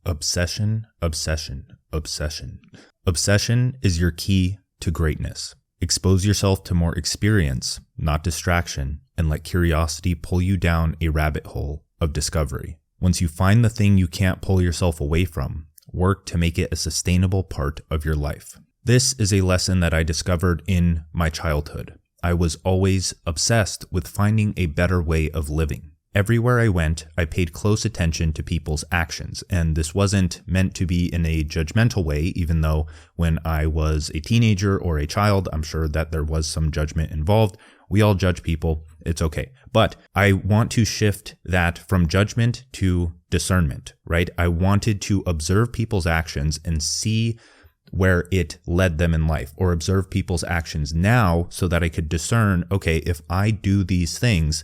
Obsession, obsession, obsession. Obsession is your key to greatness. Expose yourself to more experience, not distraction, and let curiosity pull you down a rabbit hole of discovery. Once you find the thing you can't pull yourself away from, work to make it a sustainable part of your life. This is a lesson that I discovered in my childhood. I was always obsessed with finding a better way of living. Everywhere I went, I paid close attention to people's actions, and this wasn't meant to be in a judgmental way, even though when I was a teenager or a child, I'm sure that there was some judgment involved. We all judge people, it's okay. But I want to shift that from judgment to discernment, right? I wanted to observe people's actions and see where it led them in life, or observe people's actions now so that I could discern, okay, if I do these things,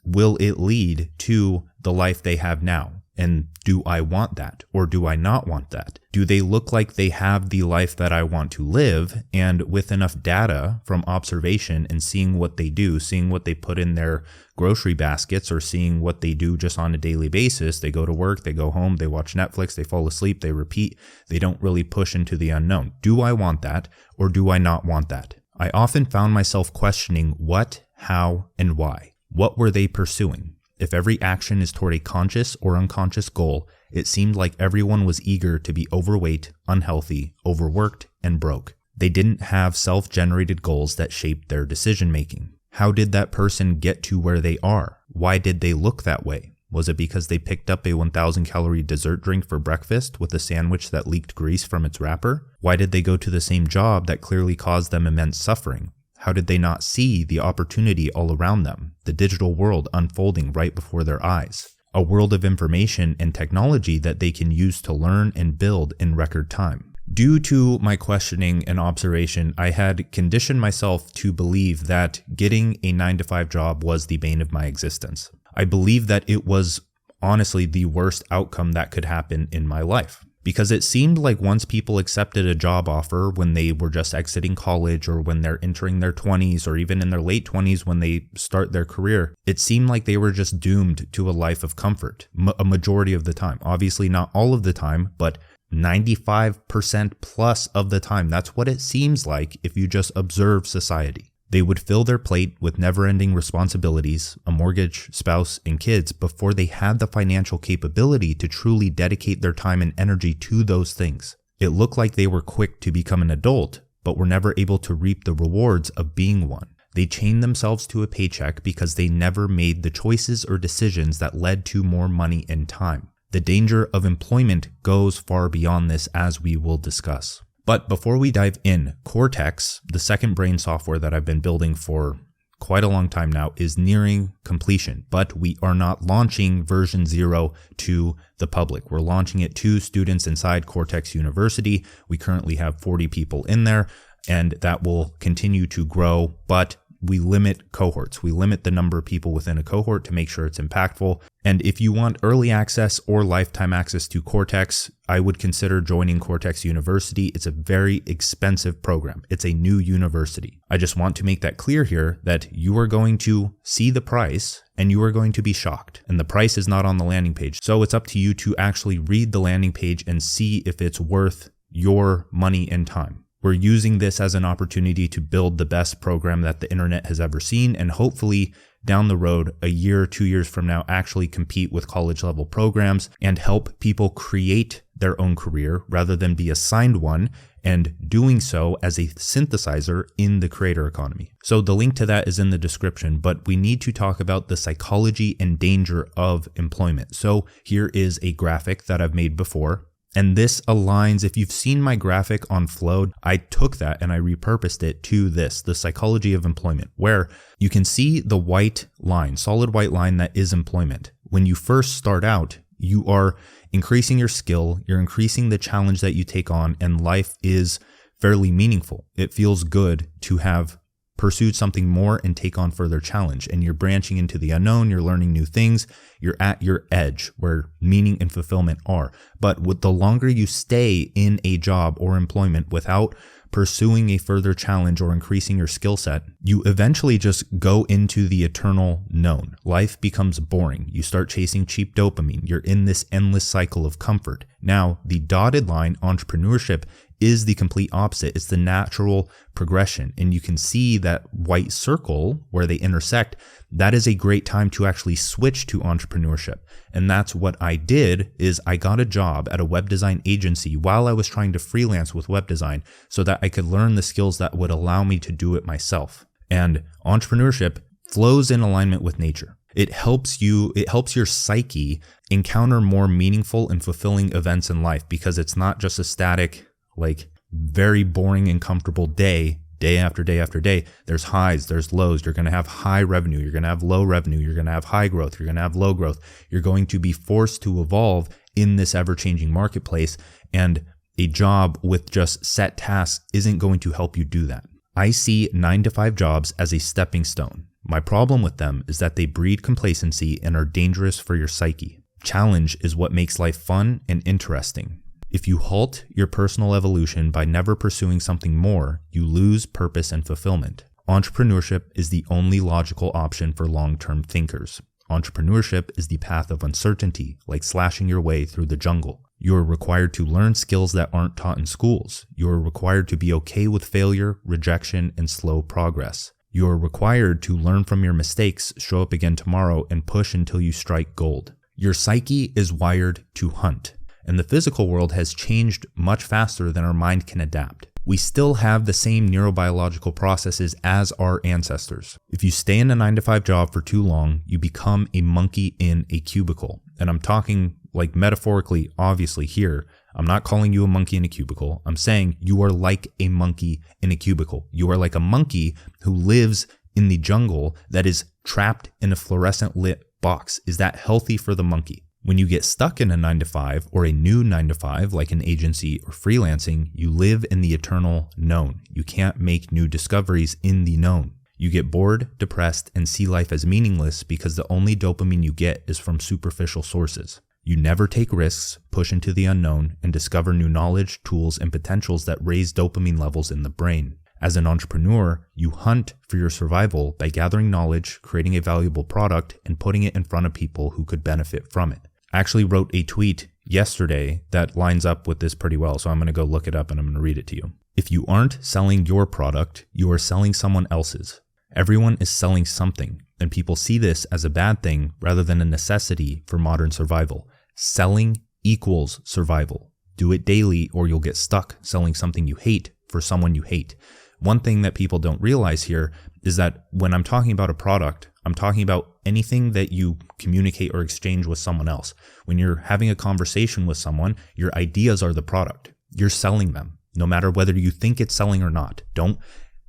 will it lead to the life they have now? And do I want that, or do I not want that? Do they look like they have the life that I want to live? And with enough data from observation and seeing what they do, seeing what they put in their grocery baskets, or seeing what they do just on a daily basis, they go to work, they go home, they watch Netflix, they fall asleep, they repeat, they don't really push into the unknown. Do I want that, or do I not want that? I often found myself questioning what, how, and why. What were they pursuing? If every action is toward a conscious or unconscious goal, it seemed like everyone was eager to be overweight, unhealthy, overworked, and broke. They didn't have self-generated goals that shaped their decision-making. How did that person get to where they are? Why did they look that way? Was it because they picked up a 1,000-calorie dessert drink for breakfast with a sandwich that leaked grease from its wrapper? Why did they go to the same job that clearly caused them immense suffering? How did they not see the opportunity all around them, the digital world unfolding right before their eyes? A world of information and technology that they can use to learn and build in record time. Due to my questioning and observation, I had conditioned myself to believe that getting a 9-to-5 job was the bane of my existence. I believed that it was honestly the worst outcome that could happen in my life. Because it seemed like once people accepted a job offer when they were just exiting college, or when they're entering their 20s, or even in their late 20s when they start their career, it seemed like they were just doomed to a life of comfort, a majority of the time. Obviously not all of the time, but 95% plus of the time. That's what it seems like if you just observe society. They would fill their plate with never-ending responsibilities, a mortgage, spouse, and kids before they had the financial capability to truly dedicate their time and energy to those things. It looked like they were quick to become an adult, but were never able to reap the rewards of being one. They chained themselves to a paycheck because they never made the choices or decisions that led to more money and time. The danger of employment goes far beyond this, as we will discuss. But before we dive in, Cortex, the second brain software that I've been building for quite a long time now, is nearing completion, but we are not launching version 0 to the public. We're launching it to students inside Cortex University. We currently have 40 people in there, and that will continue to grow, but we limit cohorts. We limit the number of people within a cohort to make sure it's impactful. And if you want early access or lifetime access to Cortex, I would consider joining Cortex University. It's a very expensive program. It's a new university. I just want to make that clear here that you are going to see the price and you are going to be shocked. And the price is not on the landing page. So it's up to you to actually read the landing page and see if it's worth your money and time. We're using this as an opportunity to build the best program that the internet has ever seen, and hopefully down the road, a year, 2 years from now, actually compete with college level programs and help people create their own career rather than be assigned one, and doing so as a synthesizer in the creator economy. So the link to that is in the description, but we need to talk about the psychology and danger of employment. So here is a graphic that I've made before. And this aligns, if you've seen my graphic on Flowed, I took that and I repurposed it to this, the psychology of employment, where you can see the white line, solid white line that is employment. When you first start out, you are increasing your skill, you're increasing the challenge that you take on, and life is fairly meaningful. It feels good to have pursued something more and take on further challenge. And you're branching into the unknown, you're learning new things, you're at your edge where meaning and fulfillment are. But with the longer you stay in a job or employment without pursuing a further challenge or increasing your skill set, you eventually just go into the eternal known. Life becomes boring. You start chasing cheap dopamine. You're in this endless cycle of comfort. Now, the dotted line, entrepreneurship, is the complete opposite. It's the natural progression. And you can see that white circle where they intersect. That is a great time to actually switch to entrepreneurship. And that's what I did. Is I got a job at a web design agency while I was trying to freelance with web design so that I could learn the skills that would allow me to do it myself. And entrepreneurship flows in alignment with nature. It helps your psyche encounter more meaningful and fulfilling events in life, because it's not just a static, like very boring and comfortable day after day after day. There's highs, there's lows. You're going to have high revenue. You're going to have low revenue. You're going to have high growth. You're going to have low growth. You're going to be forced to evolve in this ever-changing marketplace. And a job with just set tasks isn't going to help you do that. I see 9-to-5 jobs as a stepping stone. My problem with them is that they breed complacency and are dangerous for your psyche. Challenge is what makes life fun and interesting. If you halt your personal evolution by never pursuing something more, you lose purpose and fulfillment. Entrepreneurship is the only logical option for long-term thinkers. Entrepreneurship is the path of uncertainty, like slashing your way through the jungle. You are required to learn skills that aren't taught in schools. You are required to be okay with failure, rejection, and slow progress. You are required to learn from your mistakes, show up again tomorrow, and push until you strike gold. Your psyche is wired to hunt. And the physical world has changed much faster than our mind can adapt. We still have the same neurobiological processes as our ancestors. If you stay in a 9-to-5 job for too long, you become a monkey in a cubicle. And I'm talking like metaphorically, obviously here. I'm not calling you a monkey in a cubicle. I'm saying you are like a monkey in a cubicle. You are like a monkey who lives in the jungle that is trapped in a fluorescent lit box. Is that healthy for the monkey? When you get stuck in a 9-to-5 or a new 9-to-5, like an agency or freelancing, you live in the eternal known. You can't make new discoveries in the known. You get bored, depressed, and see life as meaningless because the only dopamine you get is from superficial sources. You never take risks, push into the unknown, and discover new knowledge, tools, and potentials that raise dopamine levels in the brain. As an entrepreneur, you hunt for your survival by gathering knowledge, creating a valuable product, and putting it in front of people who could benefit from it. I actually wrote a tweet yesterday that lines up with this pretty well, so I'm going to go look it up and I'm going to read it to you. If you aren't selling your product, you are selling someone else's. Everyone is selling something, and people see this as a bad thing rather than a necessity for modern survival. Selling equals survival. Do it daily or you'll get stuck selling something you hate for someone you hate. One thing that people don't realize here is that when I'm talking about a product, I'm talking about anything that you communicate or exchange with someone else. When you're having a conversation with someone, your ideas are the product. You're selling them, no matter whether you think it's selling or not. Don't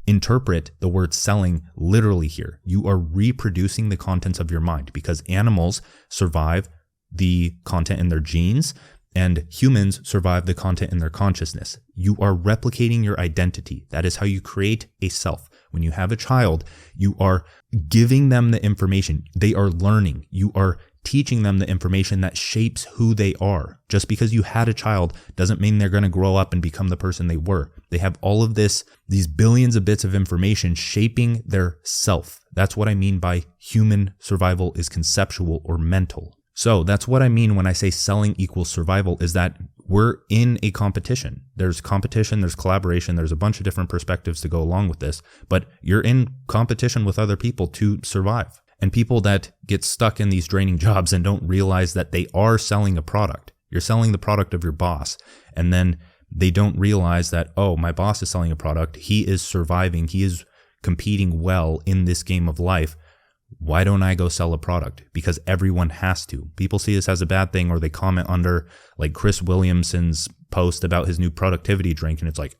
interpret the word selling literally here. You are reproducing the contents of your mind, because animals survive the content in their genes and humans survive the content in their consciousness. You are replicating your identity. That is how you create a self. When you have a child, you are giving them the information. They are learning. You are teaching them the information that shapes who they are. Just because you had a child doesn't mean they're going to grow up and become the person they were. They have all of these billions of bits of information shaping their self. That's what I mean by human survival is conceptual or mental. So that's what I mean when I say selling equals survival, is that we're in a competition. There's competition, there's collaboration, there's a bunch of different perspectives to go along with this, but you're in competition with other people to survive. And people that get stuck in these draining jobs and don't realize that they are selling a product. You're selling the product of your boss, and then they don't realize that, oh, my boss is selling a product. He is surviving. He is competing well in this game of life. Why don't I go sell a product? Because everyone has to. People see this as a bad thing, or they comment under like Chris Williamson's post about his new productivity drink, and it's like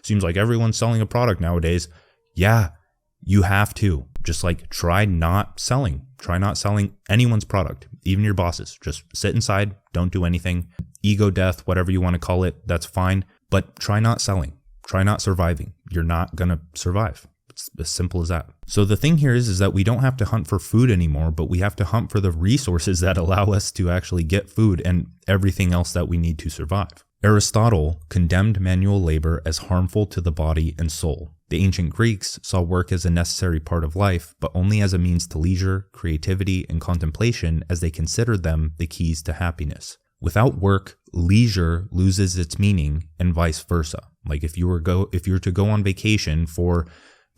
seems like everyone's selling a product nowadays. Yeah, you have to. Just like try not selling anyone's product, even your boss's. Just sit inside, don't do anything. Ego death, whatever you want to call it, that's fine. But try not selling. Try not surviving. You're not going to survive. It's as simple as that. So the thing here is that we don't have to hunt for food anymore, but we have to hunt for the resources that allow us to actually get food and everything else that we need to survive. Aristotle condemned manual labor as harmful to the body and soul. The ancient Greeks saw work as a necessary part of life, but only as a means to leisure, creativity, and contemplation, as they considered them the keys to happiness. Without work, leisure loses its meaning, and vice versa. Like if you were to go on vacation for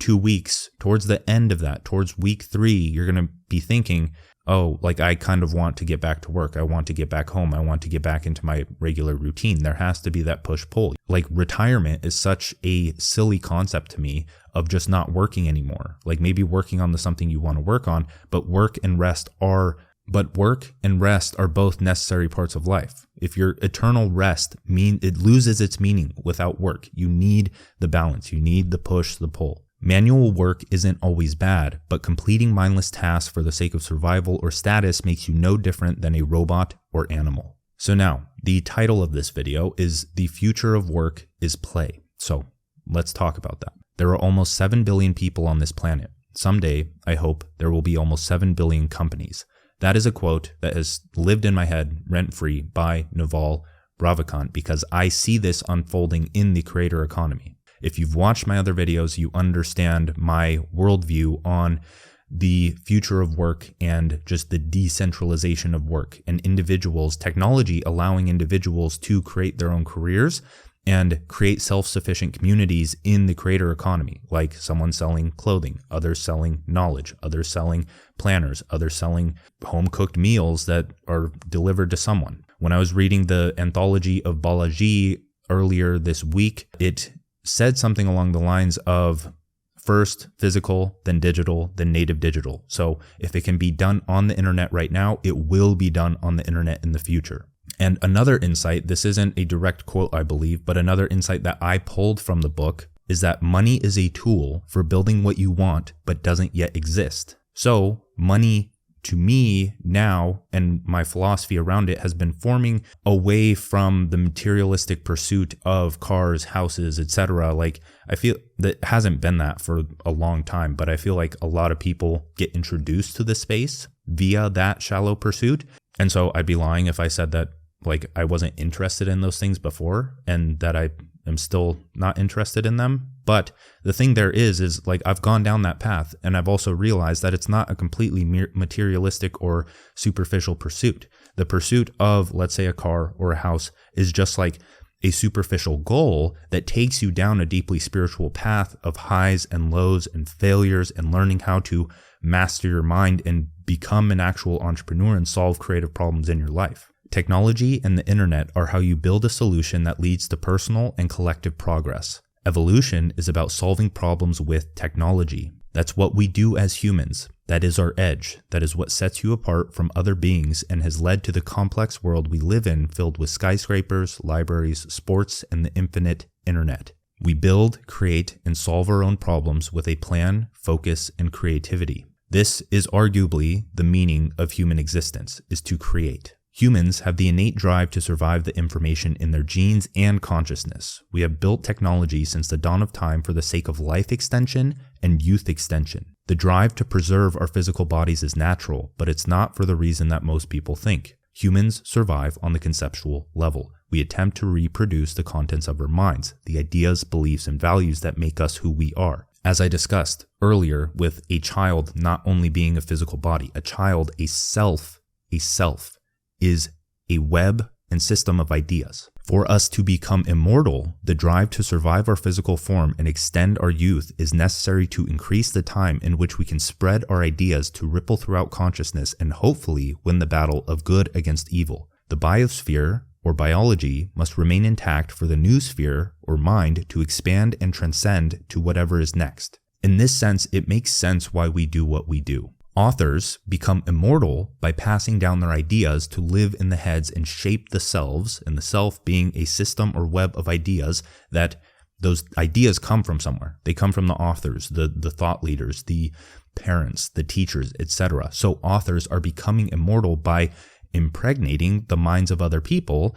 2 weeks, towards the end of that, towards week 3, you're going to be thinking, oh, like I kind of want to get back to work. I want to get back home. I want to get back into my regular routine. There has to be that push-pull. Like retirement is such a silly concept to me of just not working anymore. Like maybe working on something you want to work on, but work and rest are both necessary parts of life. If your eternal rest it loses its meaning without work. You need the balance. You need the push, the pull. Manual work isn't always bad, but completing mindless tasks for the sake of survival or status makes you no different than a robot or animal. So now, the title of this video is The Future of Work is Play. So let's talk about that. There are almost 7 billion people on this planet. Someday, I hope, there will be almost 7 billion companies. That is a quote that has lived in my head rent-free by Naval Ravikant because I see this unfolding in the creator economy. If you've watched my other videos, you understand my worldview on the future of work and just the decentralization of work and individuals, technology allowing individuals to create their own careers and create self-sufficient communities in the creator economy, like someone selling clothing, others selling knowledge, others selling planners, others selling home-cooked meals that are delivered to someone. When I was reading the anthology of Balaji earlier this week, it said something along the lines of first physical, then digital, then native digital. So if it can be done on the internet right now, it will be done on the internet in the future. And another insight, this isn't a direct quote, I believe, but another insight that I pulled from the book is that money is a tool for building what you want, but doesn't yet exist. So money to me now, and my philosophy around it has been forming away from the materialistic pursuit of cars, houses, etc. Like I feel that hasn't been that for a long time, but I feel like a lot of people get introduced to the space via that shallow pursuit. And so I'd be lying if I said that like I wasn't interested in those things before and that I am still not interested in them. But the thing there is like I've gone down that path and I've also realized that it's not a completely materialistic or superficial pursuit. The pursuit of, let's say, a car or a house is just like a superficial goal that takes you down a deeply spiritual path of highs and lows and failures and learning how to master your mind and become an actual entrepreneur and solve creative problems in your life. Technology and the internet are how you build a solution that leads to personal and collective progress. Evolution is about solving problems with technology. That's what we do as humans. That is our edge. That is what sets you apart from other beings and has led to the complex world we live in, filled with skyscrapers, libraries, sports, and the infinite internet. We build, create, and solve our own problems with a plan, focus, and creativity. This is arguably the meaning of human existence, is to create. Humans have the innate drive to survive the information in their genes and consciousness. We have built technology since the dawn of time for the sake of life extension and youth extension. The drive to preserve our physical bodies is natural, but it's not for the reason that most people think. Humans survive on the conceptual level. We attempt to reproduce the contents of our minds, the ideas, beliefs, and values that make us who we are. As I discussed earlier with a child not only being a physical body, a child, a self is a web and system of ideas. For us to become immortal, the drive to survive our physical form and extend our youth is necessary to increase the time in which we can spread our ideas to ripple throughout consciousness and hopefully win the battle of good against evil. The biosphere, or biology, must remain intact for the noosphere, or mind, to expand and transcend to whatever is next. In this sense, it makes sense why we do what we do. Authors become immortal by passing down their ideas to live in the heads and shape the selves, and the self being a system or web of ideas that those ideas come from somewhere. They come from the authors, the thought leaders, the parents, the teachers, etc. So authors are becoming immortal by impregnating the minds of other people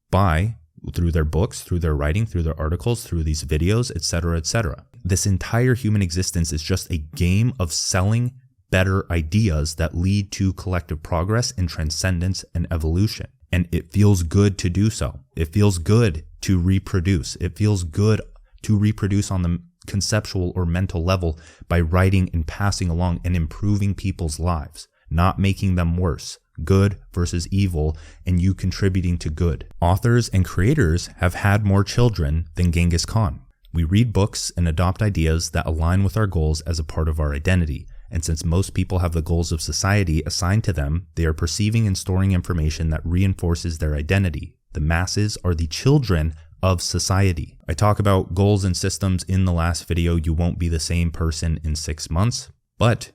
by through their books, through their writing, through their articles, through these videos, etc., etc. This entire human existence is just a game of selling better ideas that lead to collective progress and transcendence and evolution. And it feels good to do so. It feels good to reproduce. It feels good to reproduce on the conceptual or mental level by writing and passing along and improving people's lives, not making them worse. Good versus evil, and you contributing to good. Authors and creators have had more children than Genghis Khan. We read books and adopt ideas that align with our goals as a part of our identity. And since most people have the goals of society assigned to them, they are perceiving and storing information that reinforces their identity. The masses are the children of society. I talk about goals and systems in the last video. You won't be the same person in 6 months, but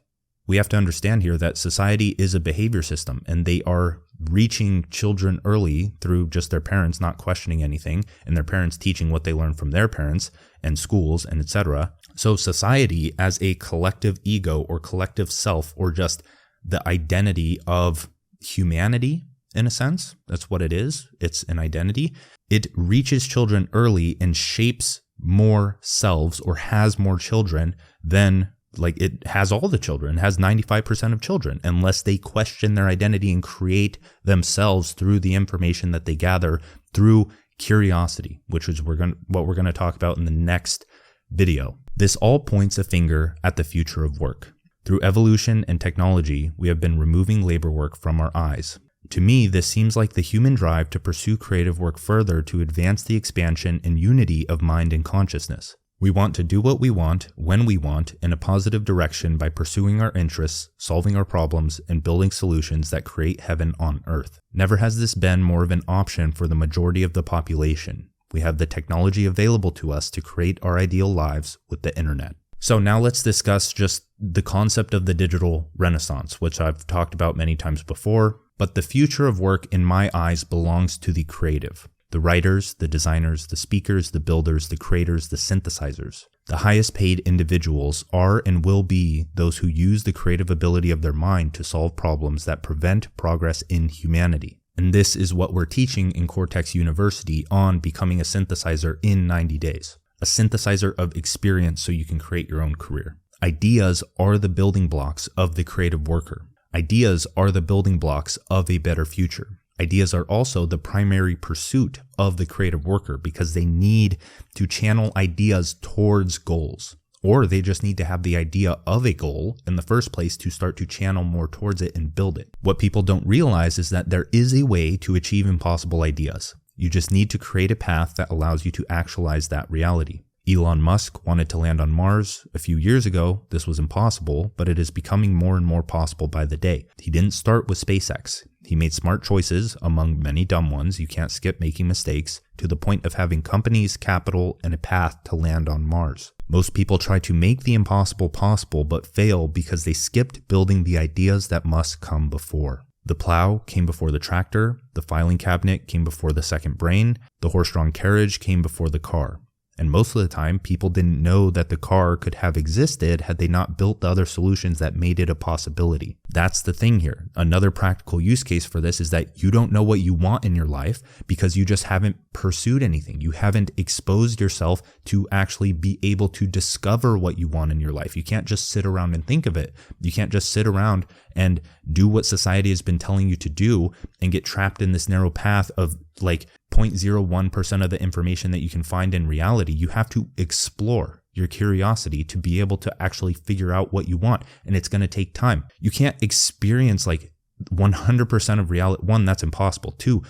we have to understand here that society is a behavior system, and they are reaching children early through just their parents not questioning anything and their parents teaching what they learned from their parents and schools and etc. So society as a collective ego or collective self, or just the identity of humanity in a sense, that's what it is. It's an identity. It reaches children early and shapes more selves, or has more children than like it has all the children, has 95% of children, unless they question their identity and create themselves through the information that they gather through curiosity, which is what we're going to talk about in the next video. This all points a finger at the future of work. Through evolution and technology, we have been removing labor work from our eyes. To me, this seems like the human drive to pursue creative work further to advance the expansion and unity of mind and consciousness. We want to do what we want, when we want, in a positive direction by pursuing our interests, solving our problems, and building solutions that create heaven on earth. Never has this been more of an option for the majority of the population. We have the technology available to us to create our ideal lives with the internet. So now let's discuss just the concept of the digital renaissance, which I've talked about many times before, but the future of work in my eyes belongs to the creative. The writers, the designers, the speakers, the builders, the creators, the synthesizers. The highest paid individuals are and will be those who use the creative ability of their mind to solve problems that prevent progress in humanity. And this is what we're teaching in Cortex University on becoming a synthesizer in 90 days. A synthesizer of experience so you can create your own career. Ideas are the building blocks of the creative worker. Ideas are the building blocks of a better future. Ideas are also the primary pursuit of the creative worker because they need to channel ideas towards goals, or they just need to have the idea of a goal in the first place to start to channel more towards it and build it. What people don't realize is that there is a way to achieve impossible ideas. You just need to create a path that allows you to actualize that reality. Elon Musk wanted to land on Mars a few years ago. This was impossible, but it is becoming more and more possible by the day. He didn't start with SpaceX. He made smart choices among many dumb ones. You can't skip making mistakes to the point of having companies, capital, and a path to land on Mars. Most people try to make the impossible possible but fail because they skipped building the ideas that must come before. The plow came before the tractor, the filing cabinet came before the second brain, the horse-drawn carriage came before the car. And most of the time, people didn't know that the car could have existed had they not built the other solutions that made it a possibility. That's the thing here. Another practical use case for this is that you don't know what you want in your life because you just haven't pursued anything. You haven't exposed yourself to actually be able to discover what you want in your life. You can't just sit around and think of it. You can't just sit around and do what society has been telling you to do and get trapped in this narrow path of like 0.01% of the information that you can find in reality. You have to explore your curiosity to be able to actually figure out what you want. And it's going to take time. You can't experience like 100% of reality. One, that's impossible. Two,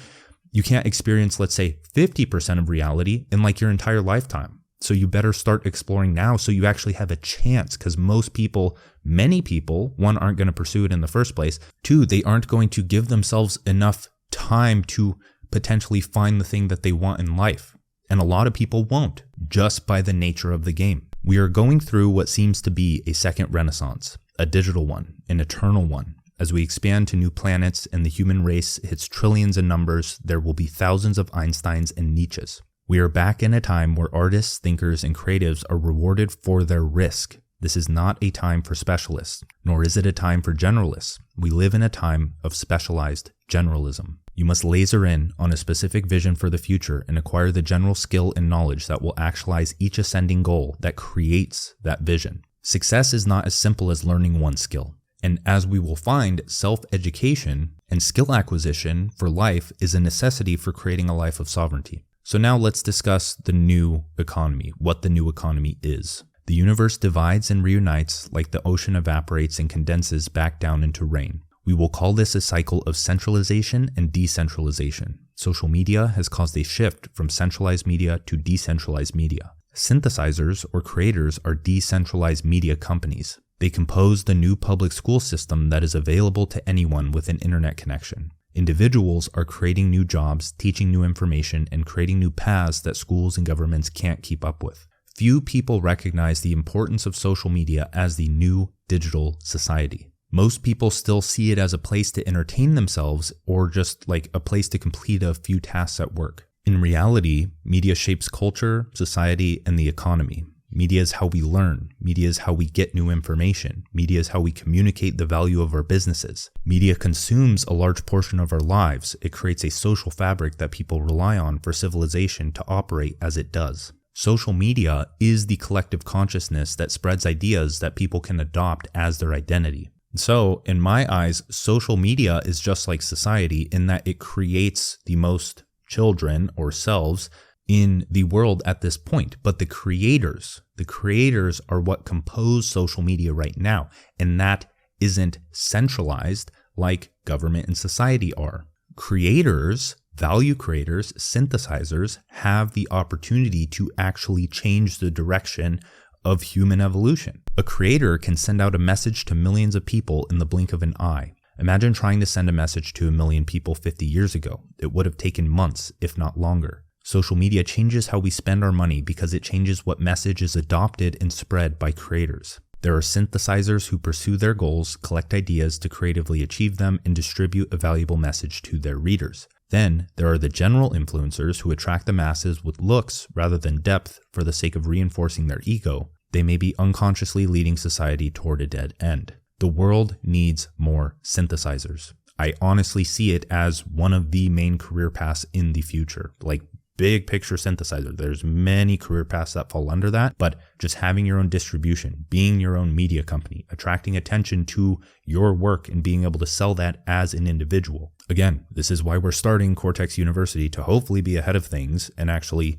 you can't experience, let's say, 50% of reality in like your entire lifetime. So you better start exploring now so you actually have a chance, because most people, many people, one, aren't going to pursue it in the first place. Two, they aren't going to give themselves enough time to potentially find the thing that they want in life. And a lot of people won't, just by the nature of the game. We are going through what seems to be a second renaissance, a digital one, an eternal one. As we expand to new planets and the human race hits trillions in numbers, there will be thousands of Einsteins and Nietzsches. We are back in a time where artists, thinkers, and creatives are rewarded for their risk. This is not a time for specialists, nor is it a time for generalists. We live in a time of specialized generalism. You must laser in on a specific vision for the future and acquire the general skill and knowledge that will actualize each ascending goal that creates that vision. Success is not as simple as learning one skill. And as we will find, self-education and skill acquisition for life is a necessity for creating a life of sovereignty. So now let's discuss the new economy, what the new economy is. The universe divides and reunites like the ocean evaporates and condenses back down into rain. We will call this a cycle of centralization and decentralization. Social media has caused a shift from centralized media to decentralized media. Synthesizers or creators are decentralized media companies. They compose the new public school system that is available to anyone with an internet connection. Individuals are creating new jobs, teaching new information, and creating new paths that schools and governments can't keep up with. Few people recognize the importance of social media as the new digital society. Most people still see it as a place to entertain themselves or just like a place to complete a few tasks at work. In reality, media shapes culture, society, and the economy. Media is how we learn. Media is how we get new information. Media is how we communicate the value of our businesses. Media consumes a large portion of our lives. It creates a social fabric that people rely on for civilization to operate as it does. Social media is the collective consciousness that spreads ideas that people can adopt as their identity. So, in my eyes, social media is just like society in that it creates the most children or selves in the world at this point. But the creators are what compose social media right now. And that isn't centralized like government and society are. Creators, value creators, synthesizers have the opportunity to actually change the direction of human evolution. A creator can send out a message to millions of people in the blink of an eye. Imagine trying to send a message to 1 million people 50 years ago. It would have taken months, if not longer. Social media changes how we spend our money because it changes what message is adopted and spread by creators. There are synthesizers who pursue their goals, collect ideas to creatively achieve them, and distribute a valuable message to their readers. Then there are the general influencers who attract the masses with looks rather than depth for the sake of reinforcing their ego. They may be unconsciously leading society toward a dead end. The world needs more synthesizers. I honestly see it as one of the main career paths in the future. Like big picture synthesizer. There's many career paths that fall under that, but just having your own distribution, being your own media company, attracting attention to your work and being able to sell that as an individual. Again, this is why we're starting Cortex University, to hopefully be ahead of things and actually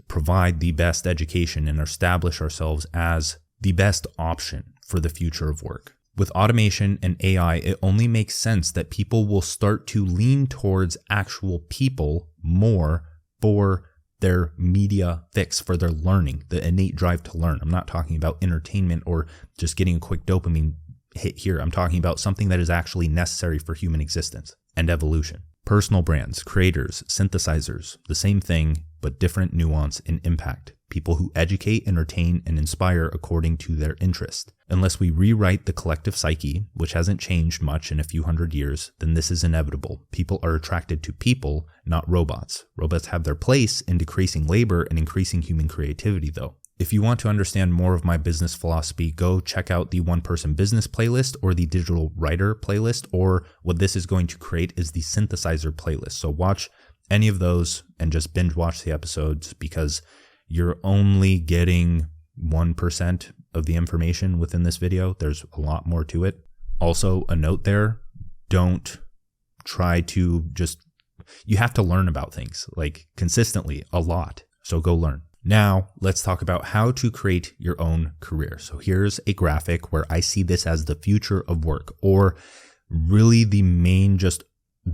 provide the best education and establish ourselves as the best option for the future of work. With automation and AI, it only makes sense that people will start to lean towards actual people more for their media fix, for their learning, the innate drive to learn. I'm not talking about entertainment or just getting a quick dopamine hit here. I'm talking about something that is actually necessary for human existence and evolution. Personal brands, creators, synthesizers, the same thing, but different nuance and impact. People who educate, entertain, and inspire according to their interest. Unless we rewrite the collective psyche, which hasn't changed much in a few hundred years, then this is inevitable. People are attracted to people, not robots. Robots have their place in decreasing labor and increasing human creativity, though. If you want to understand more of my business philosophy, go check out the One Person Business playlist or the Digital Writer playlist, or what this is going to create is the Synthesizer playlist. So watch any of those and just binge watch the episodes, because you're only getting 1% of the information within this video. There's a lot more to it. Also, a note there, don't try to you have to learn about things like consistently a lot. So go learn. Now, let's talk about how to create your own career. So here's a graphic where I see this as the future of work, or really the main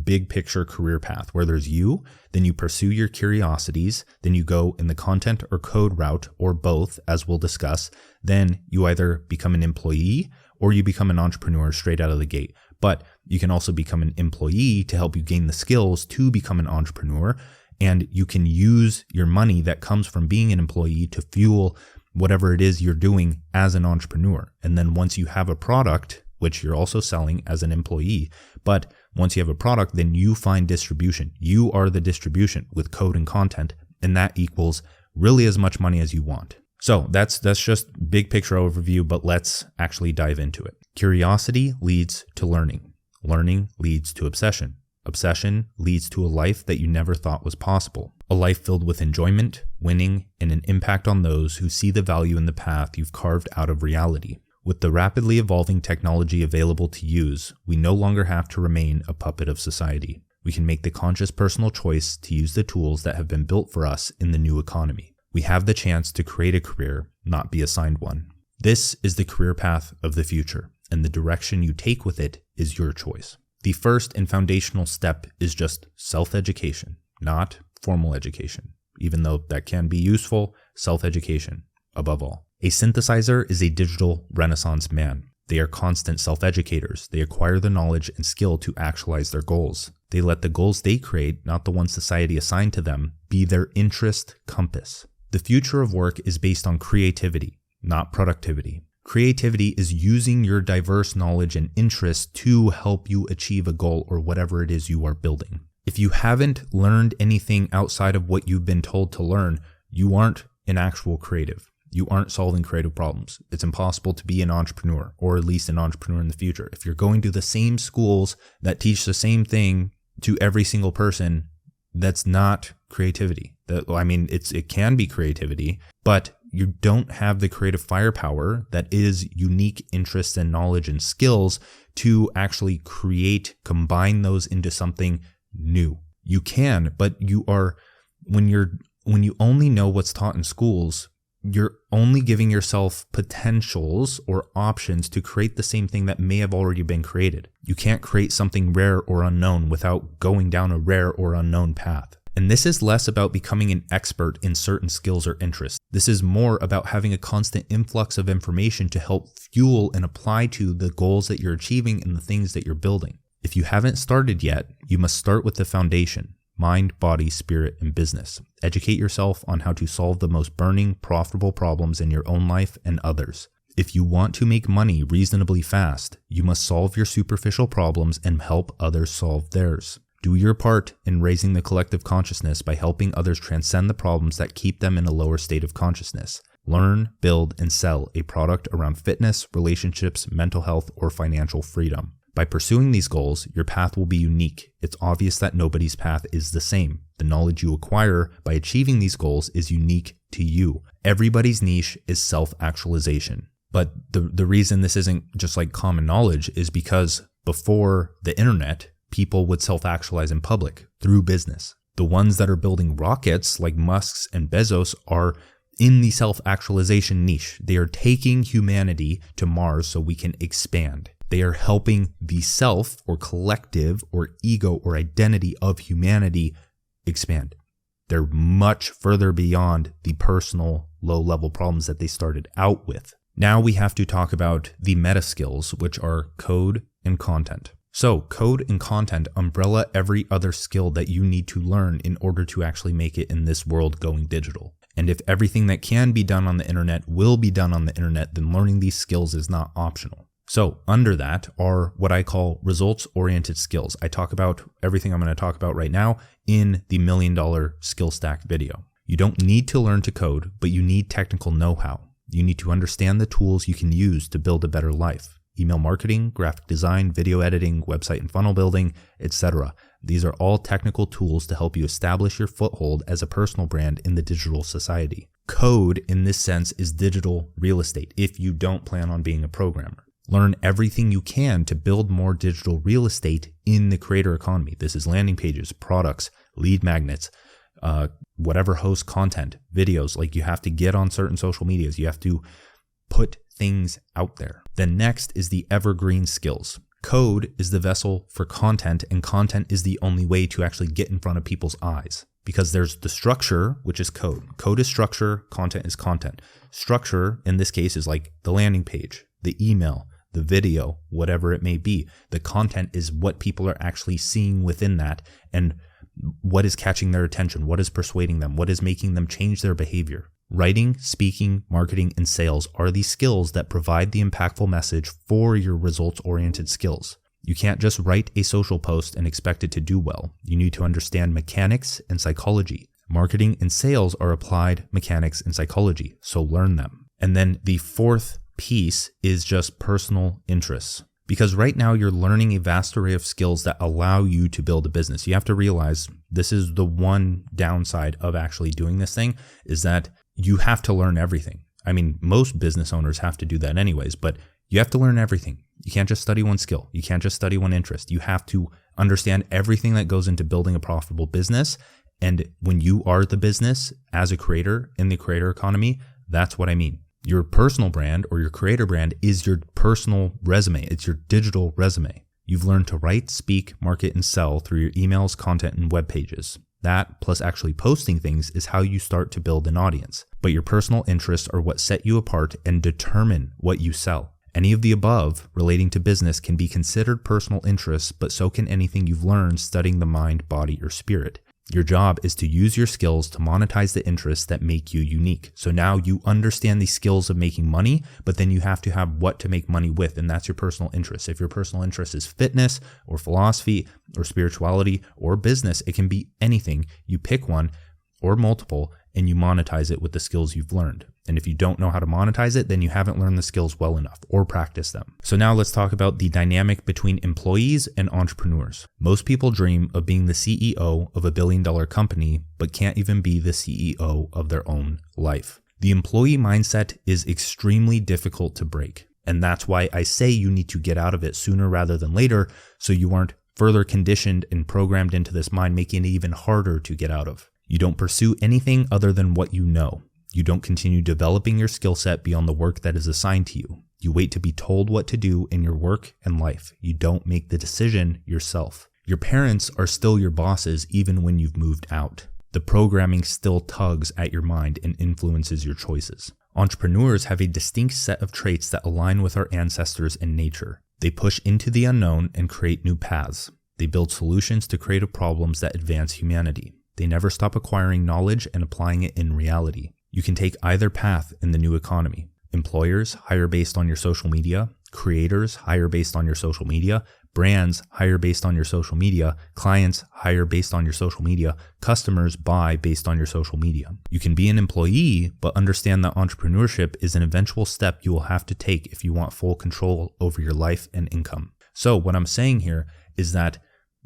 big picture career path, where there's you, then you pursue your curiosities, then you go in the content or code route, or both, as we'll discuss. Then you either become an employee or you become an entrepreneur straight out of the gate. But you can also become an employee to help you gain the skills to become an entrepreneur. And you can use your money that comes from being an employee to fuel whatever it is you're doing as an entrepreneur. And then once you have a product, which you're also selling as an employee, but once you have a product, then you find distribution. You are the distribution with code and content, and that equals really as much money as you want. So that's just big picture overview, but let's actually dive into it. Curiosity leads to learning. Learning leads to obsession. Obsession leads to a life that you never thought was possible. A life filled with enjoyment, winning, and an impact on those who see the value in the path you've carved out of reality. With the rapidly evolving technology available to use, we no longer have to remain a puppet of society. We can make the conscious personal choice to use the tools that have been built for us in the new economy. We have the chance to create a career, not be assigned one. This is the career path of the future, and the direction you take with it is your choice. The first and foundational step is just self-education, not formal education. Even though that can be useful, self-education above all. A synthesizer is a digital renaissance man. They are constant self-educators. They acquire the knowledge and skill to actualize their goals. They let the goals they create, not the ones society assigned to them, be their interest compass. The future of work is based on creativity, not productivity. Creativity is using your diverse knowledge and interests to help you achieve a goal or whatever it is you are building. If you haven't learned anything outside of what you've been told to learn, you aren't an actual creative. You aren't solving creative problems. It's impossible to be an entrepreneur, or at least an entrepreneur in the future. If you're going to the same schools that teach the same thing to every single person, that's not creativity. It can be creativity, but you don't have the creative firepower that is unique interests and knowledge and skills to actually combine those into something new. You can, but when you only know what's taught in schools, you're only giving yourself potentials or options to create the same thing that may have already been created. You can't create something rare or unknown without going down a rare or unknown path. And this is less about becoming an expert in certain skills or interests. This is more about having a constant influx of information to help fuel and apply to the goals that you're achieving and the things that you're building. If you haven't started yet, you must start with the foundation: mind, body, spirit, and business. Educate yourself on how to solve the most burning, profitable problems in your own life and others. If you want to make money reasonably fast, you must solve your superficial problems and help others solve theirs. Do your part in raising the collective consciousness by helping others transcend the problems that keep them in a lower state of consciousness. Learn, build, and sell a product around fitness, relationships, mental health, or financial freedom. By pursuing these goals, your path will be unique. It's obvious that nobody's path is the same. The knowledge you acquire by achieving these goals is unique to you. Everybody's niche is self-actualization. But the reason this isn't just like common knowledge is because before the internet, people would self-actualize in public through business. The ones that are building rockets like Musk's and Bezos are in the self-actualization niche. They are taking humanity to Mars so we can expand. They are helping the self or collective or ego or identity of humanity expand. They're much further beyond the personal low-level problems that they started out with. Now we have to talk about the meta skills, which are code and content. So code and content umbrella every other skill that you need to learn in order to actually make it in this world going digital. And if everything that can be done on the internet will be done on the internet, then learning these skills is not optional. So under that are what I call results-oriented skills. I talk about everything I'm going to talk about right now in the $1 Million Skill Stack video. You don't need to learn to code, but you need technical know-how. You need to understand the tools you can use to build a better life. Email marketing, graphic design, video editing, website and funnel building, etc. These are all technical tools to help you establish your foothold as a personal brand in the digital society. Code, in this sense, is digital real estate if you don't plan on being a programmer. Learn everything you can to build more digital real estate in the creator economy. This is landing pages, products, lead magnets, whatever hosts content, videos. Like you have to get on certain social medias. You have to put things out there. Then next is the evergreen skills. Code is the vessel for content, and content is the only way to actually get in front of people's eyes. Because there's the structure, which is code. Code is structure, content is content. Structure, in this case, is like the landing page, the email, the video, whatever it may be. The content is what people are actually seeing within that, and what is catching their attention, what is persuading them, what is making them change their behavior. Writing, speaking, marketing, and sales are the skills that provide the impactful message for your results-oriented skills. You can't just write a social post and expect it to do well. You need to understand mechanics and psychology. Marketing and sales are applied mechanics and psychology, so learn them. And then the fourth piece is just personal interests. Because right now you're learning a vast array of skills that allow you to build a business. You have to realize this is the one downside of actually doing this thing, is that you have to learn everything. I mean, most business owners have to do that anyways, but you have to learn everything. You can't just study one skill. You can't just study one interest. You have to understand everything that goes into building a profitable business. And when you are the business as a creator in the creator economy, that's what I mean. Your personal brand or your creator brand is your personal resume. It's your digital resume. You've learned to write, speak, market, and sell through your emails, content, and web pages. That, plus actually posting things, is how you start to build an audience. But your personal interests are what set you apart and determine what you sell. Any of the above relating to business can be considered personal interests, but so can anything you've learned studying the mind, body, or spirit. Your job is to use your skills to monetize the interests that make you unique. So now you understand the skills of making money, but then you have to have what to make money with, and that's your personal interest. If your personal interest is fitness or philosophy or spirituality or business, it can be anything. You pick one or multiple and you monetize it with the skills you've learned. And if you don't know how to monetize it, then you haven't learned the skills well enough or practiced them. So now let's talk about the dynamic between employees and entrepreneurs. Most people dream of being the CEO of a billion-dollar company, but can't even be the CEO of their own life. The employee mindset is extremely difficult to break. And that's why I say you need to get out of it sooner rather than later, so you aren't further conditioned and programmed into this mind, making it even harder to get out of. You don't pursue anything other than what you know. You don't continue developing your skill set beyond the work that is assigned to you. You wait to be told what to do in your work and life. You don't make the decision yourself. Your parents are still your bosses even when you've moved out. The programming still tugs at your mind and influences your choices. Entrepreneurs have a distinct set of traits that align with our ancestors and nature. They push into the unknown and create new paths. They build solutions to creative problems that advance humanity. They never stop acquiring knowledge and applying it in reality. You can take either path in the new economy. Employers hire based on your social media. Creators hire based on your social media. Brands hire based on your social media. Clients hire based on your social media. Customers buy based on your social media. You can be an employee, but understand that entrepreneurship is an eventual step you will have to take if you want full control over your life and income. So what I'm saying here is that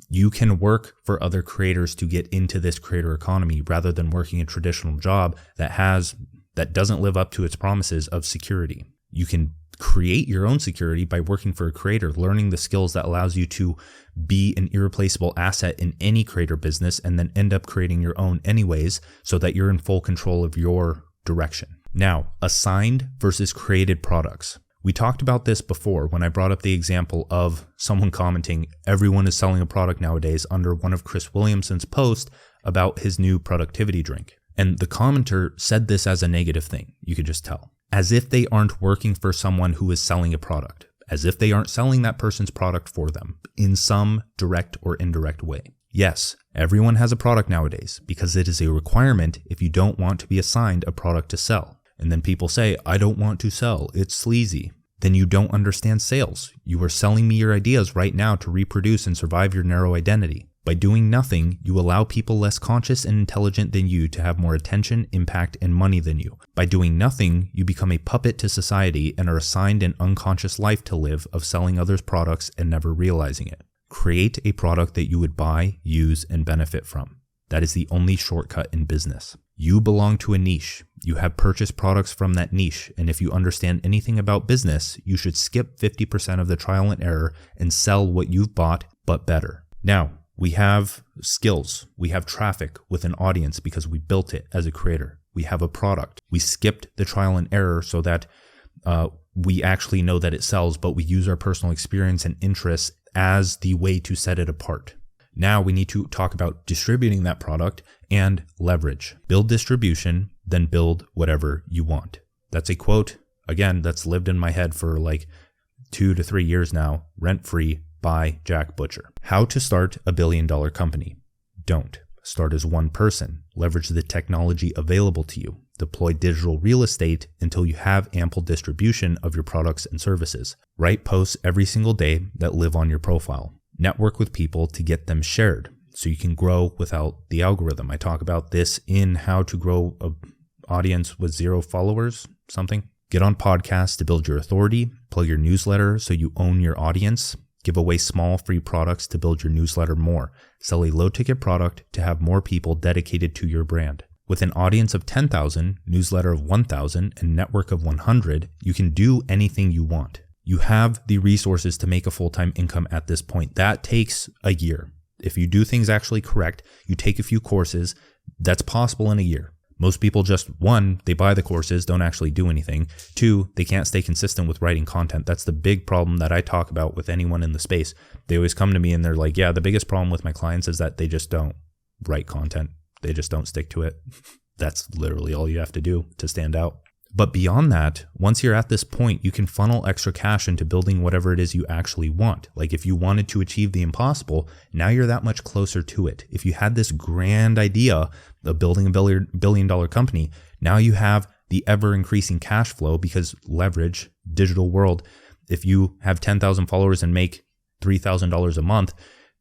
you can work for other creators to get into this creator economy rather than working a traditional job that doesn't live up to its promises of security. You can create your own security by working for a creator, learning the skills that allows you to be an irreplaceable asset in any creator business, and then end up creating your own anyways, so that you're in full control of your direction. Now, assigned versus created products. We talked about this before when I brought up the example of someone commenting, everyone is selling a product nowadays, under one of Chris Williamson's posts about his new productivity drink. And the commenter said this as a negative thing, you could just tell. As if they aren't working for someone who is selling a product. As if they aren't selling that person's product for them in some direct or indirect way. Yes, everyone has a product nowadays because it is a requirement if you don't want to be assigned a product to sell. And then people say, I don't want to sell, it's sleazy. Then you don't understand sales. You are selling me your ideas right now to reproduce and survive your narrow identity. By doing nothing, you allow people less conscious and intelligent than you to have more attention, impact, and money than you. By doing nothing, you become a puppet to society and are assigned an unconscious life to live of selling others products and never realizing it. Create a product that you would buy, use, and benefit from. That is the only shortcut in business. You belong to a niche. You have purchased products from that niche, and if you understand anything about business, you should skip 50% of the trial and error and sell what you've bought, but better. Now, we have skills. We have traffic with an audience because we built it as a creator. We have a product. We skipped the trial and error so that we actually know that it sells, but we use our personal experience and interests as the way to set it apart. Now we need to talk about distributing that product and leverage. Build distribution, then build whatever you want. That's a quote, again, that's lived in my head for like 2 to 3 years now, rent-free, by Jack Butcher. How to start a billion-dollar company. Don't. Start as one person. Leverage the technology available to you. Deploy digital real estate until you have ample distribution of your products and services. Write posts every single day that live on your profile. Network with people to get them shared so you can grow without the algorithm. I talk about this in How to Grow an Audience with 0 Followers, something. Get on podcasts to build your authority, plug your newsletter so you own your audience, give away small free products to build your newsletter more, sell a low-ticket product to have more people dedicated to your brand. With an audience of 10,000, newsletter of 1,000, and network of 100, you can do anything you want. You have the resources to make a full-time income at this point. That takes a year. If you do things actually correct, you take a few courses, that's possible in a year. Most people just, 1, they buy the courses, don't actually do anything. 2, they can't stay consistent with writing content. That's the big problem that I talk about with anyone in the space. They always come to me and they're like, yeah, the biggest problem with my clients is that they just don't write content. They just don't stick to it. That's literally all you have to do to stand out. But beyond that, once you're at this point, you can funnel extra cash into building whatever it is you actually want. Like if you wanted to achieve the impossible, now you're that much closer to it. If you had this grand idea of building a billion-dollar company, now you have the ever-increasing cash flow because leverage, digital world. If you have 10,000 followers and make $3,000 a month,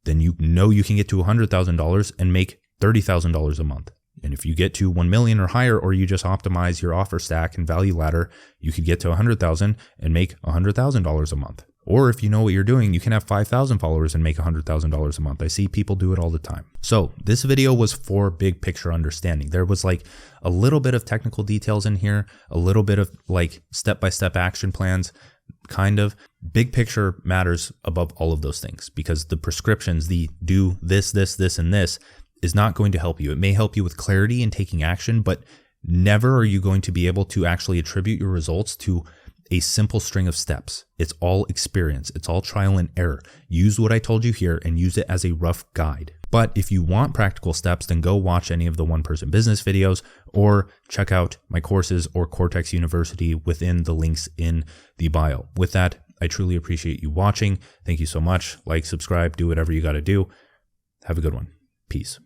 then you know you can get to $100,000 and make $30,000 a month. And if you get to 1 million or higher, or you just optimize your offer stack and value ladder, you could get to 100,000 and make $100,000 a month. Or if you know what you're doing, you can have 5,000 followers and make $100,000 a month. I see people do it all the time. So this video was for big picture understanding. There was like a little bit of technical details in here, a little bit of like step-by-step action plans, kind of. Big picture matters above all of those things because the prescriptions, the do this, and this, is not going to help you. It may help you with clarity and taking action, but never are you going to be able to actually attribute your results to a simple string of steps. It's all experience. It's all trial and error. Use what I told you here and use it as a rough guide. But if you want practical steps, then go watch any of the one-person business videos or check out my courses or Cortex University within the links in the bio. With that, I truly appreciate you watching. Thank you so much. Like, subscribe, do whatever you got to do. Have a good one. Peace.